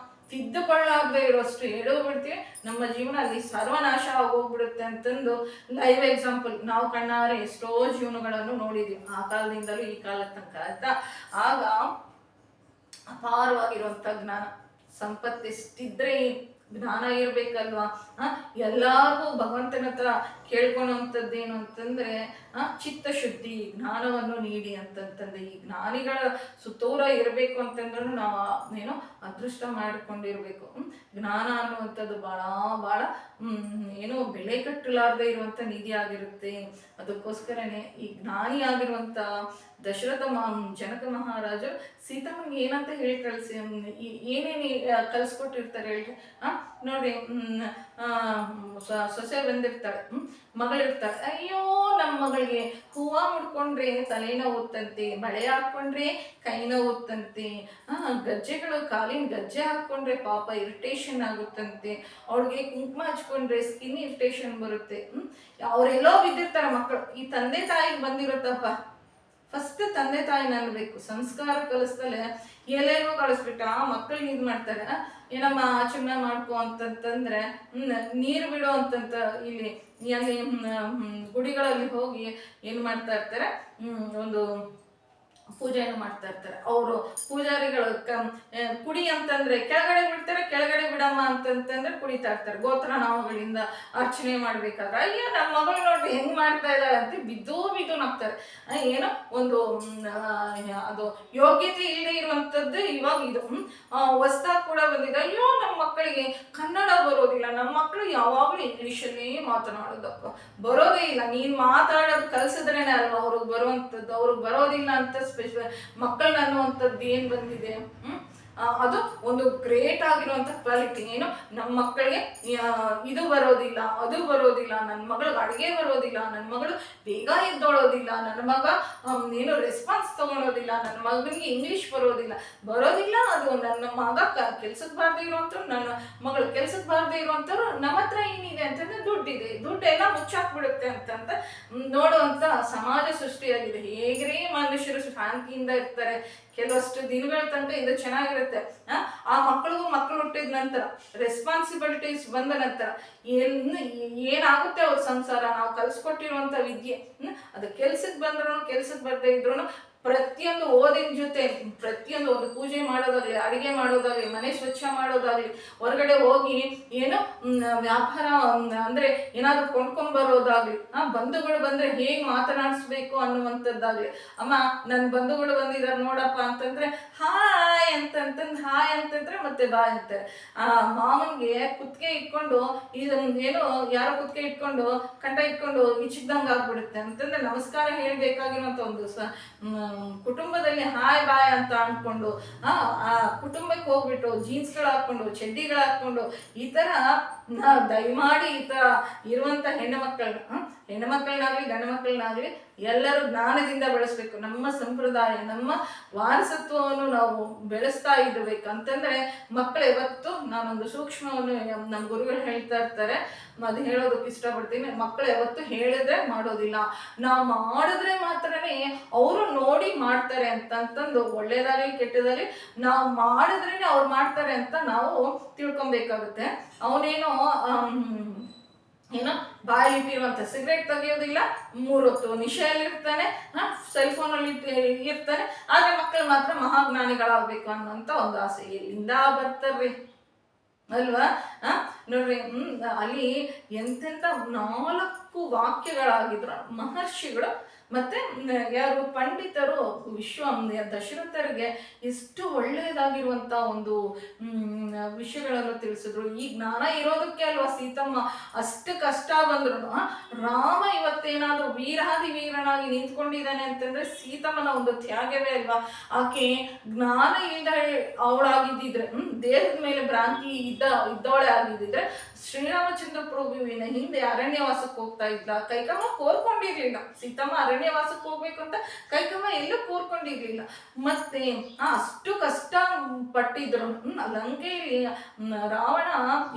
ತಿದ್ದುಕೊಳ್ಳಾಗದೆ ಇರೋಷ್ಟು ಬಿಡ್ತೀವಿ. ನಮ್ಮ ಜೀವನ ಅಲ್ಲಿ ಸರ್ವನಾಶ ಆಗೋಗ್ಬಿಡುತ್ತೆ ಅಂತಂದು ಲೈವ್ ಎಕ್ಸಾಂಪಲ್ ನಾವು ಕಣ್ಣಾರೆ ಎಷ್ಟೋ ಜೀವನಗಳನ್ನು ನೋಡಿದೀವಿ, ಆ ಕಾಲದಿಂದಲೂ ಈ ಕಾಲದ ತನಕ ಆಯ್ತಾ. ಆಗ ಅಪಾರವಾಗಿರುವಂಥ ಜ್ಞಾನ ಸಂಪತ್ತಿಷ್ಟಿದ್ರೆ ಜ್ಞಾನ ಇರ್ಬೇಕಲ್ವಾ. ಎಲ್ಲಾರ್ಗೂ ಭಗವಂತನ ಹತ್ರ ಕೇಳ್ಕೊಳೋಂಥದ್ದೇನು ಅಂತಂದ್ರೆ ಚಿತ್ತಶುದ್ಧಿ, ಜ್ಞಾನವನ್ನು ನೀಡಿ ಅಂತಂತಂದ್ರೆ ಈ ಜ್ಞಾನಿಗಳ ಸುತ್ತೂರ ಇರಬೇಕು ಅಂತಂದ್ರೂ ನಾವು ಏನೋ ಅದೃಷ್ಟ ಮಾಡಿಕೊಂಡಿರ್ಬೇಕು. ಜ್ಞಾನ ಅನ್ನುವಂಥದ್ದು ಭಾಳ ಏನೋ ಬೆಲೆ ಕಟ್ಟಲಾರ್ದೆ ಇರುವಂಥ ನಿಧಿ ಆಗಿರುತ್ತೆ. ಅದಕ್ಕೋಸ್ಕರನೇ ಈ ಜ್ಞಾನಿ ಆಗಿರುವಂಥ ಜನಕ ಮಹಾರಾಜರು ಸೀತಮ್ಮನಿಗೆ ಏನಂತ ಹೇಳಿ ಕಳಿಸಿ ಏನೇನು ಕಲಿಸ್ಕೊಟ್ಟಿರ್ತಾರೆ ಹೇಳ್ರಿ. ನೋಡ್ರಿ, ಸೊಸೆ ಬಂದಿರ್ತಾಳೆ, ಮಗಳಿರ್ತಾಳೆ. ಅಯ್ಯೋ ನಮ್ಮ ಮಗಳಿಗೆ ಹೂವ ಮುಡ್ಕೊಂಡ್ರೆ ತಲೆ ನೋವುತ್ತಂತೆ, ಬಳೆ ಹಾಕೊಂಡ್ರೆ ಕೈ ನೋವುತ್ತಂತೆ, ಗಜ್ಜೆಗಳು ಕಾಲಿನ ಗಜ್ಜೆ ಹಾಕೊಂಡ್ರೆ ಪಾಪ ಇರಿಟೇಷನ್ ಆಗುತ್ತಂತೆ, ಅವಳಿಗೆ ಕುಂಕುಮ ಹಚ್ಕೊಂಡ್ರೆ ಸ್ಕಿನ್ ಇರಿಟೇಷನ್ ಬರುತ್ತೆ. ಅವರೆಲ್ಲೋ ಬಿದ್ದಿರ್ತಾರೆ ಮಕ್ಕಳು. ಈ ತಂದೆ ತಾಯಿಗೆ ಬಂದಿರುತ್ತಪ್ಪ, ಫಸ್ಟ್ ತಂದೆ ತಾಯಿ ಅನ್ಬೇಕು. ಸಂಸ್ಕಾರ ಕಲಿಸ್ದಲೆ ಎಲ್ಲೆಲ್ಲೋ ಕಳಿಸ್ಬಿಟ್ಟು ಆ ಮಕ್ಕಳಿಗೆ ಇದು ಮಾಡ್ತಾರೆ. ಏನಮ್ಮ ಆಚರಣೆ ಮಾಡ್ಕೊ ಅಂತಂತಂದ್ರೆ ನೀರು ಬಿಡು ಅಂತಂತ ಇಲ್ಲಿ ಅಲ್ಲಿ ಗುಡಿಗಳಲ್ಲಿ ಹೋಗಿ ಏನು ಮಾಡ್ತಾ ಇರ್ತಾರೆ, ಒಂದು ಪೂಜೆಯನ್ನು ಮಾಡ್ತಾ ಇರ್ತಾರೆ. ಅವರು ಪೂಜಾರಿಗಳು ಕುಡಿ ಅಂತಂದ್ರೆ ಕೆಳಗಡೆ ಬಿಡ್ತಾರೆ, ಕೆಳಗಡೆ ಬಿಡಮ್ಮ ಅಂತಂತಂದ್ರೆ ಕುಡಿತಾ ಇರ್ತಾರೆ. ಗೋತ್ರ ನಾಮಗಳಿಂದ ಅರ್ಚನೆ ಮಾಡ್ಬೇಕಾದ್ರೆ ಅಯ್ಯೋ ನಮ್ಮ ಮಗಳು ನೋಡ್ರಿ ಹೆಂಗ್ ಮಾಡ್ತಾ ಇದ್ದಾಳೆ ಅಂತ ಬಿದ್ದು ನಗ್ತಾರೆ. ಏನೋ ಒಂದು ಅದು ಯೋಗ್ಯತೆ ಇಲ್ಲದೆ ಇರುವಂತದ್ದು ಇವಾಗ ಇದು ಹೊಸ್ದಾಗಿ ಕೂಡ ಬಂದಿದೆ. ಅಯ್ಯೋ ನಮ್ಮ ಮಕ್ಕಳಿಗೆ ಕನ್ನಡ ಬರೋದಿಲ್ಲ, ನಮ್ಮ ಮಕ್ಕಳು ಯಾವಾಗಲೂ ಇಂಗ್ಲೀಷಲ್ಲೇ ಮಾತನಾಡೋದಪ್ಪ, ಬರೋದೇ ಇಲ್ಲ. ನೀನ್ ಮಾತಾಡೋದು ಕಲ್ಸಿದ್ರೇನೆ ಅಲ್ವಾ ಅವ್ರಿಗೆ ಬರುವಂಥದ್ದು, ಅವ್ರಿಗೆ ಬರೋದಿಲ್ಲ ಅಂತ ಮಕ್ಕಳನ್ನ ಅನ್ನುವಂಥದ್ದು ಏನ್ ಬಂದಿದೆ. ಅದು ಒಂದು ಗ್ರೇಟ್ ಆಗಿರುವಂತ ಕ್ವಾಲಿಟಿ. ಏನು ನಮ್ಮ ಮಕ್ಕಳಿಗೆ ಇದು ಬರೋದಿಲ್ಲ, ಅದು ಬರೋದಿಲ್ಲ, ನನ್ನ ಮಗಳಿಗೆ ಅಡುಗೆ ಬರೋದಿಲ್ಲ, ನನ್ನ ಮಗಳು ಬೇಗ ಎದ್ದೋಳೋದಿಲ್ಲ, ನನ್ನ ಮಗ ಏನು ರೆಸ್ಪಾನ್ಸ್ ತಗೊಳೋದಿಲ್ಲ, ನನ್ನ ಮಗನಿಗೆ ಇಂಗ್ಲಿಷ್ ಬರೋದಿಲ್ಲ. ಅದು ನನ್ನ ಮಗ ಕೆಲ್ಸಕ್ಕೆ ಬಾರದೇ ಇರುವಂಥವ್ರು, ನನ್ನ ಮಗಳು ಕೆಲ್ಸಕ್ಕೆ ಬಾರದೇ ಇರುವಂಥವ್ರು, ನಮ್ಮ ಹತ್ರ ಏನಿದೆ ಅಂತಂದ್ರೆ ದುಡ್ಡಿದೆ, ದುಡ್ಡೆಲ್ಲ ಮುಚ್ಚಾಕ್ಬಿಡುತ್ತೆ ಅಂತಂತ ನೋಡುವಂತ ಸಮಾಜ ಸೃಷ್ಟಿಯಾಗಿದೆ. ಹೇಗ್ರೇ ಮನುಷ್ಯರು ಶಾಂತಿಯಿಂದ ಇರ್ತಾರೆ ಕೆಲವಷ್ಟು ದಿನಗಳ ತನಕ ಇದು ಚೆನ್ನಾಗಿರುತ್ತೆ. ಆ ಮಕ್ಕಳು ಹುಟ್ಟಿದ ನಂತರ ರೆಸ್ಪಾನ್ಸಿಬಿಲಿಟೀಸ್ ಬಂದ ನಂತರ ಏನಾಗುತ್ತೆ ಅವ್ರ ಸಂಸಾರ, ನಾವು ಕಲ್ಸ್ಕೊಟ್ಟಿರುವಂತ ವಿದ್ಯೆ ಅದು ಕೆಲ್ಸಕ್ಕೆ ಬಂದ್ರು ಕೆಲ್ಸಕ್ಕೆ ಬರ್ದೇ ಇದ್ರು ಪ್ರತಿಯೊಂದು ಓದಿನ ಜೊತೆ ಪ್ರತಿಯೊಂದು ಒಂದು ಪೂಜೆ ಮಾಡೋದಾಗ್ಲಿ, ಅಡಿಗೆ ಮಾಡೋದಾಗ್ಲಿ, ಮನೆ ಸ್ವಚ್ಛ ಮಾಡೋದಾಗ್ಲಿ, ಹೊರಗಡೆ ಹೋಗಿ ಏನು ವ್ಯಾಪಾರ ಅಂದ್ರೆ ಏನಾದ್ರು ಕೊಂಡ್ಕೊಂಡ್ ಬರೋದಾಗ್ಲಿ, ಬಂಧುಗಳು ಬಂದ್ರೆ ಹೇಗ್ ಮಾತನಾಡಿಸ್ಬೇಕು ಅನ್ನುವಂಥದ್ದಾಗ್ಲಿ. ಅಮ್ಮ ನನ್ನ ಬಂಧುಗಳು ಬಂದಿದ್ದಾರೆ ನೋಡಪ್ಪ ಅಂತಂದ್ರೆ ಹಾಯ್ ಅಂತಂದ್ರೆ ಮತ್ತೆ ಬಾಯ್ ಅಂತಾರೆ. ಮಾವನ್ಗೆ ಕುತ್ತಿಗೆ ಇಟ್ಕೊಂಡು ಏನೋ ಯಾರೋ ಕುತ್ತಿಗೆ ಇಟ್ಕೊಂಡು ಕಂಠ ಇಟ್ಕೊಂಡು ಈಚಿದ್ದಂಗೆ ಆಗ್ಬಿಡುತ್ತೆ ಅಂತಂದ್ರೆ ನಮಸ್ಕಾರ ಹೇಳ್ಬೇಕಾಗಿರುವಂತ ಒಂದು ಕುಟುಂಬದಲ್ಲಿ ಹಾಯ್ ಬಾಯ್ ಅಂತ ಅನ್ಕೊಂಡು ಆ ಕುಟುಂಬಕ್ಕೆ ಹೋಗ್ಬಿಟ್ಟು ಜೀನ್ಸ್ಗಳು ಹಾಕೊಂಡು ಚಡ್ಡಿಗಳು ಹಾಕೊಂಡು ಈ ತರ ದಯಮಾಡಿ ಈ ತರ ಇರುವಂತ ಹೆಣ್ಣುಮಕ್ಕಳನ್ನಾಗ್ಲಿ ಗಂಡು ಮಕ್ಕಳನ್ನಾಗ್ಲಿ ಎಲ್ಲರೂ ಜ್ಞಾನದಿಂದ ಬೆಳೆಸ್ಬೇಕು. ನಮ್ಮ ಸಂಪ್ರದಾಯ ನಮ್ಮ ವಾರಸತ್ವವನ್ನು ನಾವು ಬೆಳೆಸ್ತಾ ಇರಬೇಕು ಅಂತಂದ್ರೆ ಮಕ್ಕಳು ಯಾವತ್ತು, ನಾನೊಂದು ಸೂಕ್ಷ್ಮವನ್ನು ನಮ್ಮ ಗುರುಗಳು ಹೇಳ್ತಾ ಇರ್ತಾರೆ, ಅದು ಹೇಳೋದಕ್ಕೆ ಇಷ್ಟಪಡ್ತೀನಿ. ಮಕ್ಕಳು ಯಾವತ್ತು ಹೇಳಿದ್ರೆ ಮಾಡೋದಿಲ್ಲ, ನಾವು ಮಾಡಿದ್ರೆ ಮಾತ್ರನೇ ಅವರು ನೋಡಿ ಮಾಡ್ತಾರೆ ಅಂತಂತಂದು ಒಳ್ಳೇದಾಗಲಿ ಕೆಟ್ಟದಾಗಲಿ ನಾವು ಮಾಡಿದ್ರೇನೆ ಅವ್ರು ಮಾಡ್ತಾರೆ ಅಂತ ನಾವು ತಿಳ್ಕೊಬೇಕಾಗುತ್ತೆ. ಅವನೇನೋ ಬಾಯಲ್ಲಿ ಇಟ್ಟಿರುವಂತ ಸಿಗರೇಟ್ ತೆಗಿಯೋದಿಲ್ಲ, 3 ಹೊತ್ತು ನಿಶೆಯಲ್ಲಿರ್ತಾನೆ, ಸೆಲ್ ಫೋನಲ್ಲಿ ಇರ್ತಾನೆ, ಆದ್ರೆ ಮಕ್ಕಳು ಮಾತ್ರ ಮಹಾಜ್ಞಾನಿಗಳಾಗ್ಬೇಕು ಅನ್ನೋಂತ ಒಂದು ಆಸೆ ಎಲ್ಲಿಂದ ಬರ್ತಾರ್ರಿ ಅಲ್ವಾ? ನೋಡ್ರಿ ಅಲ್ಲಿ ಎಂತೆಂತ 4 ವಾಕ್ಯಗಳಾಗಿದ್ರು ಮಹರ್ಷಿಗಳು ಮತ್ತೆ ಯಾರು ಪಂಡಿತರು ದಶರಥರಿಗೆ ಎಷ್ಟು ಒಳ್ಳೆಯದಾಗಿರುವಂತ ಒಂದು ವಿಷಯಗಳನ್ನು ತಿಳಿಸಿದ್ರು. ಈ ಜ್ಞಾನ ಇರೋದಕ್ಕೆ ಅಲ್ವಾ ಸೀತಮ್ಮ ಅಷ್ಟು ಕಷ್ಟ ಬಂದ್ರು. ರಾಮ ಇವತ್ತೇನಾದ್ರೂ ವೀರಾದಿ ವೀರನಾಗಿ ನಿಂತ್ಕೊಂಡಿದ್ದಾನೆ ಅಂತಂದ್ರೆ ಸೀತಮ್ಮನ ಒಂದು ತ್ಯಾಗವೇ ಅಲ್ವಾ. ಆಕೆ ಜ್ಞಾನ ಇಲ್ದ ಅವಳಾಗಿದ್ದಿದ್ರೆ, ದೇಹದ ಮೇಲೆ ಭ್ರಾಂತಿ ಇದ್ದವಳೆ ಆಗಿದ್ದಿದ್ರೆ ಶ್ರೀರಾಮಚಂದ್ರ ಪ್ರಭುವಿನ ಹಿಂದೆ ಅರಣ್ಯವಾಸಕ್ಕೆ ಹೋಗ್ತಾ ಇದ್ಲ. ಕೈಕಮ್ಮ ಕೋರ್ಕೊಂಡಿರ್ಲಿಲ್ಲ. ಸೀತಮ್ಮ ಅರಣ್ಯವಾಸಕ್ಕೆ ಹೋಗ್ಬೇಕು ಅಂತ ಕೈಕಮ್ಮ ಎಲ್ಲೂ ಕೋರ್ಕೊಂಡಿರ್ಲಿಲ್ಲ. ಮತ್ತೆ ಅಷ್ಟು ಕಷ್ಟ ಪಟ್ಟಿದ್ರು. ಲಂಕೆಯಲ್ಲಿ ರಾವಣ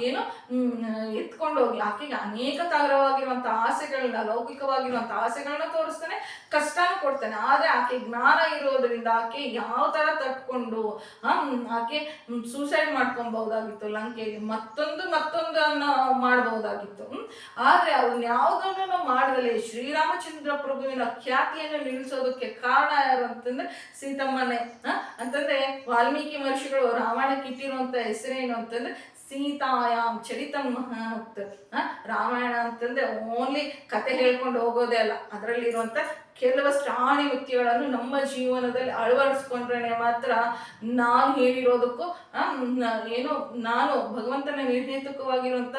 ಏನು ಎತ್ಕೊಂಡೋಗಿ ಆಕೆಗೆ ಅನೇಕ ತಾರವಾಗಿರುವಂತ ಆಸೆಗಳನ್ನ, ಲೌಕಿಕವಾಗಿರುವಂತ ಆಸೆಗಳನ್ನ ತೋರಿಸ್ತಾನೆ, ಕಷ್ಟನೂ ಕೊಡ್ತಾನೆ. ಆದ್ರೆ ಆಕೆ ಜ್ಞಾನ ಇರೋದ್ರಿಂದ ಆಕೆ ಯಾವ ತರ ತಟ್ಕೊಂಡು ಆಕೆ ಸೂಸೈಡ್ ಮಾಡ್ಕೊಬಹುದಾಗಿತ್ತು ಲಂಕೆಯಲ್ಲಿ, ಮತ್ತೊಂದನ್ನ ಮಾಡಬಹುದಾಗಿತ್ತು. ಆದ್ರೆ ಅವ್ರನ್ನ ಯಾವುದನ್ನು ಮಾಡದಲ್ಲೇ ಶ್ರೀರಾಮಚಂದ್ರ ಪ್ರಭುವಿನ ಖ್ಯಾತಿಯನ್ನು ನಿಲ್ಲಿಸೋದಕ್ಕೆ ಕಾರಣ ಯಾರು ಅಂತಂದ್ರೆ ಸೀತಮ್ಮನೇ. ಅಂತಂದ್ರೆ ವಾಲ್ಮೀಕಿ ಮಹರ್ಷಿಗಳು ರಾಮಾಯಣಕ್ಕೆ ಇಟ್ಟಿರುವಂತ ಹೆಸರೇನು ಅಂತಂದ್ರೆ ಸೀತಾಯಾಮ್ ಚರಿತಂ ಮಹತ್. ರಾಮಾಯಣ ಅಂತಂದ್ರೆ ಓನ್ಲಿ ಕತೆ ಹೇಳ್ಕೊಂಡು ಹೋಗೋದೇ ಅಲ್ಲ, ಅದರಲ್ಲಿರುವಂತ ಕೆಲವಷ್ಟು ಆಣಿಮುತ್ಯಗಳನ್ನು ನಮ್ಮ ಜೀವನದಲ್ಲಿ ಅಳವಡಿಸ್ಕೊಂಡ್ರೆ ಮಾತ್ರ ನಾನು ಹೇಳಿರೋದಕ್ಕೂ ಏನೋ ನಾನು ಭಗವಂತನ ನಿರ್ಣೇತಕವಾಗಿರುವಂತ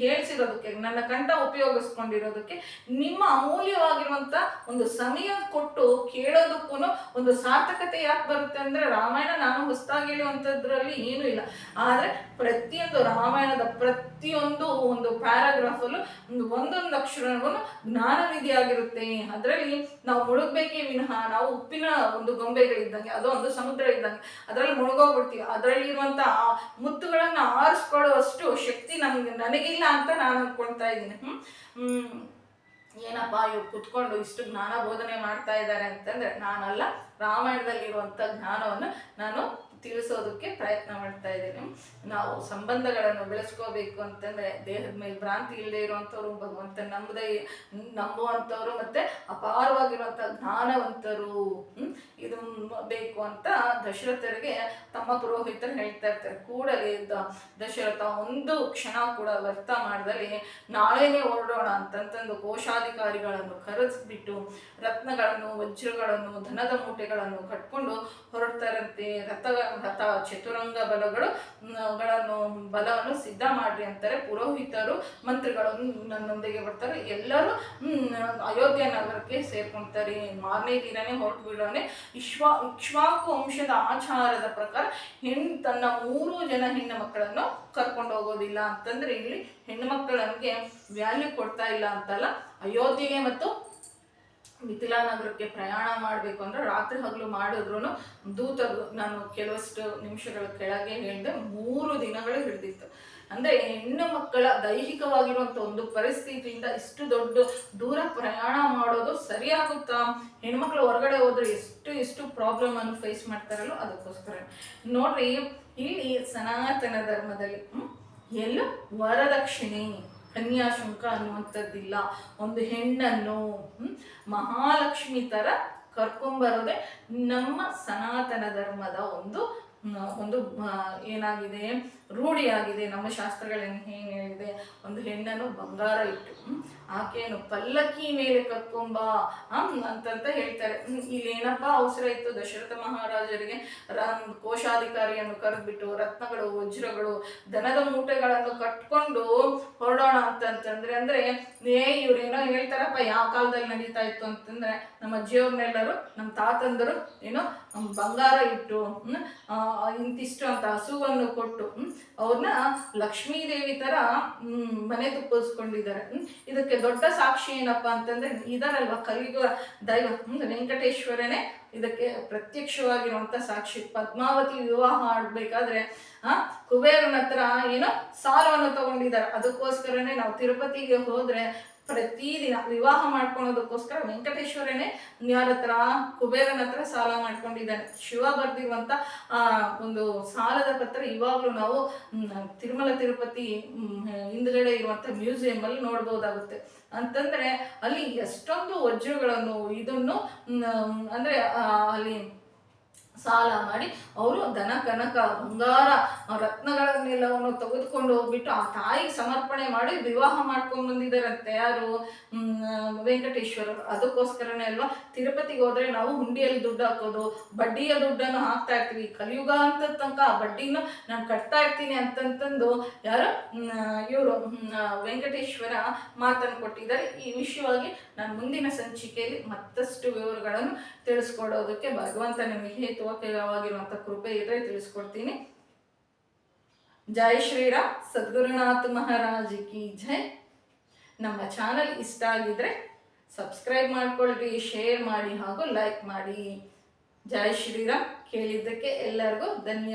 ಹೇಳ್ಸಿರೋದಕ್ಕೆ, ನನ್ನ ಕಂಠ ಉಪಯೋಗಿಸ್ಕೊಂಡಿರೋದಕ್ಕೆ ನಿಮ್ಮ ಅಮೂಲ್ಯವಾಗಿರುವಂತ ಒಂದು ಸಮಯ ಕೊಟ್ಟು ಕೇಳೋದಕ್ಕೂ ಒಂದು ಸಾರ್ಥಕತೆ ಯಾಕೆ ಬರುತ್ತೆ ಅಂದ್ರೆ ರಾಮಾಯಣ ನಾನು ಹೊಸದಾಗಿ ಹೇಳುವಂಥದ್ರಲ್ಲಿ ಏನೂ ಇಲ್ಲ. ಆದ್ರೆ ಪ್ರತಿಯೊಂದು ರಾಮಾಯಣದ ಪ್ರತಿಯೊಂದು ಒಂದು ಪ್ಯಾರಾಗ್ರಾಫಲ್ಲೂ ಒಂದೊಂದು ಅಕ್ಷರಗೂ ಜ್ಞಾನ ನಿಧಿಯಾಗಿರುತ್ತೆ. ಅದರಲ್ಲಿ ನಾವು ಮುಳುಗಬೇಕೇ ವಿನಃ ನಾವು ಉಪ್ಪಿನ ಒಂದು ಗೊಂಬೆಗಳಿದ್ದಂಗೆ, ಅದು ಒಂದು ಸಮುದ್ರ ಇದ್ದಂಗೆ, ಅದರಲ್ಲಿ ಮುಳುಗೋಗ್ಬಿಡ್ತೀವಿ. ಅದರಲ್ಲಿ ಇರುವಂತ ಮುತ್ತುಗಳನ್ನ ಆರಿಸ್ಕೊಳ್ಳುವಷ್ಟು ಶಕ್ತಿ ನನಗಿಲ್ಲ ಅಂತ ನಾನು ಅನ್ಕೊಳ್ತಾ ಇದ್ದೀನಿ. ಏನಪ್ಪಾ ಇವ್ರು ಕುತ್ಕೊಂಡು ಇಷ್ಟು ಜ್ಞಾನ ಬೋಧನೆ ಮಾಡ್ತಾ ಇದ್ದಾರೆ ಅಂತಂದ್ರೆ ನಾನಲ್ಲ, ರಾಮಾಯಣದಲ್ಲಿರುವಂತ ಜ್ಞಾನವನ್ನು ನಾನು ತಿಳಿಸೋದಕ್ಕೆ ಪ್ರಯತ್ನ ಮಾಡ್ತಾ ಇದ್ದೀನಿ. ನಾವು ಸಂಬಂಧಗಳನ್ನು ಬೆಳೆಸ್ಕೋಬೇಕು ಅಂತಂದ್ರೆ ದೇಹದ ಮೇಲೆ ಭ್ರಾಂತಿ ಇಲ್ಲದೆ ಇರುವಂಥವ್ರು, ಭಗವಂತ ನಂಬುವಂಥವ್ರು, ಮತ್ತೆ ಅಪಾರವಾಗಿರುವಂಥ ಜ್ಞಾನವಂತರು ಇದು ಬೇಕು ಅಂತ ದಶರಥರಿಗೆ ತಮ್ಮ ಪುರೋಹಿತರು ಹೇಳ್ತಾ ಇರ್ತಾರೆ. ಕೂಡಲೇ ದಶರಥ ಒಂದು ಕ್ಷಣ ಕೂಡ ವ್ಯರ್ಥ ಮಾಡ್ದಲ್ಲಿ ನಾಳೆನೇ ಹೊರಡೋಣ ಅಂತಂತಂದು ಕೋಶಾಧಿಕಾರಿಗಳನ್ನು ಕರೆಸ್ಬಿಟ್ಟು ರತ್ನಗಳನ್ನು, ವಜ್ರಗಳನ್ನು, ಧನದ ಮೂಟೆಗಳನ್ನು ಕಟ್ಕೊಂಡು ಹೊರಡ್ತಾರಂತೆ. ರಥ ಚತುರಂಗ ಬಲವನ್ನು ಸಿದ್ಧ ಮಾಡ್ರಿ ಅಂತಾರೆ. ಪುರೋಹಿತರು, ಮಂತ್ರಿಗಳು ನನ್ನೊಂದಿಗೆ ಬರ್ತಾರೆ. ಎಲ್ಲರೂ ಅಯೋಧ್ಯ ನಗರಕ್ಕೆ ಸೇರ್ಕೊಂತಾರೆ. ಮಾರನೇ ದಿನನೇ ಹೊರಟು ಬಿಡೋನೆ. ಇಕ್ಷ್ವಾಕು ವಂಶದ ಆಚಾರದ ಪ್ರಕಾರ ತನ್ನ 3 ಜನ ಹೆಣ್ಣು ಮಕ್ಕಳನ್ನು ಕರ್ಕೊಂಡು ಹೋಗೋದಿಲ್ಲ ಅಂತಂದ್ರೆ ಇಲ್ಲಿ ಹೆಣ್ಣು ಮಕ್ಕಳಿಗೆ ವ್ಯಾಲ್ಯೂ ಕೊಡ್ತಾ ಇಲ್ಲ ಅಂತಲ್ಲ. ಅಯೋಧ್ಯೆಗೆ ಮತ್ತು ಮಿಥಿಲಾ ನಗರಕ್ಕೆ ಪ್ರಯಾಣ ಮಾಡಬೇಕು ಅಂದ್ರೆ ರಾತ್ರಿ ಹಗಲು ಮಾಡಿದ್ರು ದೂತರು, ನಾನು ಕೆಲವಷ್ಟು ನಿಮಿಷಗಳ ಕೆಳಗೆ ಹೇಳಿದೆ, 3 ದಿನಗಳು ಹಿಡಿದಿತ್ತು. ಅಂದ್ರೆ ಹೆಣ್ಣು ಮಕ್ಕಳ ದೈಹಿಕವಾಗಿರುವಂತ ಒಂದು ಪರಿಸ್ಥಿತಿಯಿಂದ ಇಷ್ಟು ದೊಡ್ಡ ದೂರ ಪ್ರಯಾಣ ಮಾಡೋದು ಸರಿಯಾಗುತ್ತಾ? ಹೆಣ್ಮಕ್ಳು ಹೊರಗಡೆ ಹೋದ್ರೆ ಎಷ್ಟು ಪ್ರಾಬ್ಲಮ್ ಅನ್ನು ಫೇಸ್ ಮಾಡ್ತಾರಲ್ಲೋ ಅದಕ್ಕೋಸ್ಕರ ನೋಡ್ರಿ, ಇಲ್ಲಿ ಸನಾತನ ಧರ್ಮದಲ್ಲಿ ಎಲ್ಲ ವರದಕ್ಷಿಣೆ, ಕನ್ಯಾಶುಂಕ ಅನ್ನುವಂಥದ್ದಿಲ್ಲ. ಒಂದು ಹೆಣ್ಣನ್ನು ಮಹಾಲಕ್ಷ್ಮಿ ತರ ಕರ್ಕೊಂಬರೋದೆ ನಮ್ಮ ಸನಾತನ ಧರ್ಮದ ಒಂದು ಏನಾಗಿದೆ, ರೂಢಿಯಾಗಿದೆ. ನಮ್ಮ ಶಾಸ್ತ್ರಗಳೇನು ಏನು ಹೇಳಿದೆ, ಒಂದು ಹೆಣ್ಣನ್ನು ಬಂಗಾರ ಇಟ್ಟು ಆಕೆಯನ್ನು ಪಲ್ಲಕ್ಕಿ ಮೇಲೆ ಕರ್ಕೊಂಬ ಅಂತಂತ ಹೇಳ್ತಾರೆ. ಇಲ್ಲೇನಪ್ಪ ಅವಸರ ಇತ್ತು ದಶರಥ ಮಹಾರಾಜರಿಗೆ? ಕೋಶಾಧಿಕಾರಿಯನ್ನು ಕರೆದ್ಬಿಟ್ಟು ರತ್ನಗಳು, ವಜ್ರಗಳು, ದನದ ಮೂಟೆಗಳನ್ನು ಕಟ್ಕೊಂಡು ಹೊರಡೋಣ ಅಂತಂತಂದ್ರೆ ಅಂದ್ರೆ ಇವ್ರೇನೋ ಹೇಳ್ತಾರಪ್ಪ, ಯಾವ ಕಾಲದಲ್ಲಿ ನಡೀತಾ ಇತ್ತು ಅಂತಂದ್ರೆ ನಮ್ಮ ಅಜ್ಜಿಯವ್ರನ್ನೆಲ್ಲರೂ, ನಮ್ಮ ತಾತಂದರು ಏನೋ ಬಂಗಾರ ಇಟ್ಟು ಇಂತಿಷ್ಟು ಅಂತ ಹಸುವನ್ನು ಕೊಟ್ಟು ಅವ್ರನ್ನ ಲಕ್ಷ್ಮೀದೇವಿ ತರ ಮನೆ ತುಪ್ಪಿಸ್ಕೊಂಡಿದ್ದಾರೆ. ಇದಕ್ಕೆ ದೊಡ್ಡ ಸಾಕ್ಷಿ ಏನಪ್ಪಾ ಅಂತಂದ್ರೆ ಇದರಲ್ವ ಕಲಿಯುಗ ದೈವ ವೆಂಕಟೇಶ್ವರನೇ ಇದಕ್ಕೆ ಪ್ರತ್ಯಕ್ಷವಾಗಿರುವಂತ ಸಾಕ್ಷಿ. ಪದ್ಮಾವತಿ ವಿವಾಹ ಆಡ್ಬೇಕಾದ್ರೆ ಕುಬೇರನ ಹತ್ರ ಏನೋ ಸಾಲವನ್ನು ತಗೊಂಡಿದ್ದಾರೆ. ಅದಕ್ಕೋಸ್ಕರನೇ ನಾವು ತಿರುಪತಿಗೆ ಹೋದ್ರೆ ಪ್ರತಿದಿನ ವಿವಾಹ ಮಾಡ್ಕೊಳೋದಕ್ಕೋಸ್ಕರ ವೆಂಕಟೇಶ್ವರನೇ ಯಾರ ಹತ್ರ, ಕುಬೇರನ ಹತ್ರ ಸಾಲ ಮಾಡ್ಕೊಂಡಿದ್ದಾನೆ. ಶಿವ ಬರ್ದಿರುವಂತ ಒಂದು ಸಾಲದ ಪತ್ರ ಇವಾಗಲೂ ನಾವು ತಿರುಮಲ ತಿರುಪತಿ ಹಿಂದ್ಗಡೆ ಇರುವಂತ ಮ್ಯೂಸಿಯಂ ಅಲ್ಲಿ ನೋಡ್ಬೋದಾಗುತ್ತೆ. ಅಂತಂದ್ರೆ ಅಲ್ಲಿ ಎಷ್ಟೊಂದು ವಜ್ರಗಳನ್ನು ಇದನ್ನು ಅಂದ್ರೆ ಅಲ್ಲಿ ಸಾಲ ಮಾಡಿ ಅವರು ದನ ಕನಕ ಬಂಗಾರ ರತ್ನಗಳನ್ನೆಲ್ಲವನ್ನು ತೆಗೆದುಕೊಂಡು ಹೋಗ್ಬಿಟ್ಟು ಆ ತಾಯಿಗೆ ಸಮರ್ಪಣೆ ಮಾಡಿ ವಿವಾಹ ಮಾಡ್ಕೊಂಡು ಬಂದಿದ್ದಾರಂತೆ. ಯಾರು? ವೆಂಕಟೇಶ್ವರರು. ಅದಕ್ಕೋಸ್ಕರನೇ ಅಲ್ವಾ ತಿರುಪತಿಗೆ ಹೋದ್ರೆ ನಾವು ಹುಂಡಿಯಲ್ಲಿ ದುಡ್ಡು ಹಾಕೋದು, ಬಡ್ಡಿಯ ದುಡ್ಡನ್ನು ಹಾಕ್ತಾ ಇರ್ತೀವಿ. ಕಲಿಯುಗ ಅಂತ ತನಕ ಆ ಬಡ್ಡಿನ ನಾನು ಕಟ್ತಾ ಇರ್ತೀನಿ ಅಂತಂತಂದು ಯಾರು ಇವರು ವೆಂಕಟೇಶ್ವರ ಮಾತನ್ನು ಕೊಟ್ಟಿದ್ದಾರೆ. ಈ ವಿಷಯವಾಗಿ ನಾನು ಮುಂದಿನ ಸಂಚಿಕೆಯಲ್ಲಿ ಮತ್ತಷ್ಟು ವಿವರಗಳನ್ನು ತಿಳಿಸ್ಕೊಡೋದಕ್ಕೆ ಭಗವಂತ ನಿಮಗೆ ಹೇತುವಾಗಿರುವಂಥ ಕೃಪೆ ಇದ್ರೆ ತಿಳಿಸ್ಕೊಡ್ತೀನಿ. ಜೈ ಶ್ರೀರಾಮ್. ಸದ್ಗುರುನಾಥ ಮಹಾರಾಜ್ ಕಿ ಜೈ. ನಮ್ಮ ಚಾನಲ್ ಇಷ್ಟ ಆಗಿದ್ರೆ ಸಬ್ಸ್ಕ್ರೈಬ್ ಮಾಡ್ಕೊಳ್ರಿ, ಶೇರ್ ಮಾಡಿ ಹಾಗೂ ಲೈಕ್ ಮಾಡಿ. ಜೈ ಶ್ರೀರಾಮ್. ಕೇಳಿದ್ದಕ್ಕೆ ಎಲ್ಲರಿಗೂ ಧನ್ಯವಾದ.